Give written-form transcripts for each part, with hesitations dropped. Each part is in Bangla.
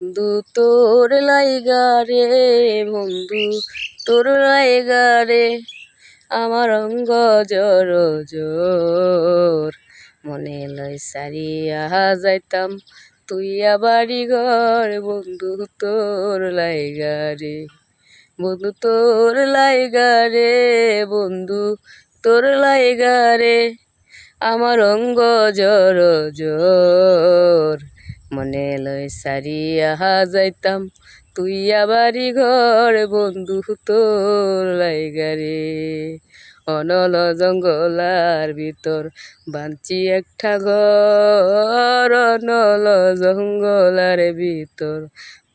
বন্ধু তোর লাইগা রে, বন্ধু তোর লাইগা রে, আমার অঙ্গ জর জোর, মনে লয় সারিয়া যাইতাম তুইয়া বাড়ি ঘর। বন্ধু তোর লাইগা রে, বন্ধু তোর লাইগা রে, বন্ধু তোর লাইগা রে, আমার অঙ্গ জর জোর, মনে লয় সারিয়া যাইতাম তুইয়া বাড়ি ঘর। বন্ধু তোর লাইগা রে, অনল জঙ্গলার ভিতর বাঞ্চি একটা ঘর, অনল জঙ্গলার ভিতর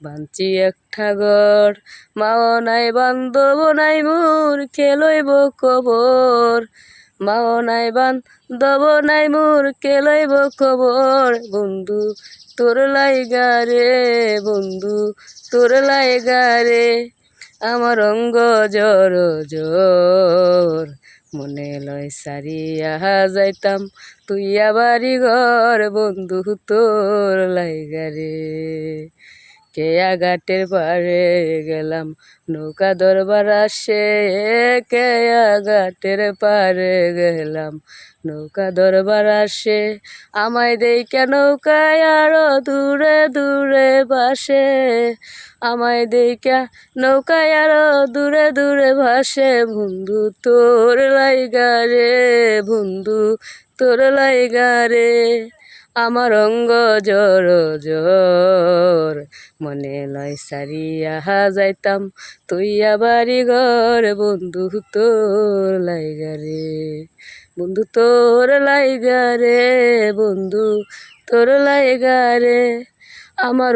বাঞ্চি একটা ঘর, মাও নাই বান্ধব নাই মোর খেলইব কবর, মাও নাই বান্ধব নাই মোর খেলইব কবর। বন্ধু তোর লাইগা রে, বন্ধু তোর লাইগা রে, আমার অঙ্গ জর জোর, মনে লয় সারিয়া যাইতাম তুইয়া বাড়ি ঘর। বন্ধু তোর লাইগা রে, কেয়া ঘাটের পাড়ে গেলাম নৌকা ধরবার আসে, কেয়া ঘাটের পাড়ে গেলাম নৌকা ধরবার আসে, আমায় দেইখা নৌকায় আরো দূরে দূরে ভাসে, আমায় দেইখা নৌকায় আরো দূরে দূরে ভাসে। বন্ধু তোর লাইগা রে, বন্ধু তোর লাইগা রে, আমার অঙ্গ জর জোর, মনে লয় সারিয়া যাইতাম তুইয়া বাড়ি ঘর। বন্ধু তোর লাইগা রে, বন্ধু তোর লাইগা রে, বন্ধু তোর লাইগা রে, আমার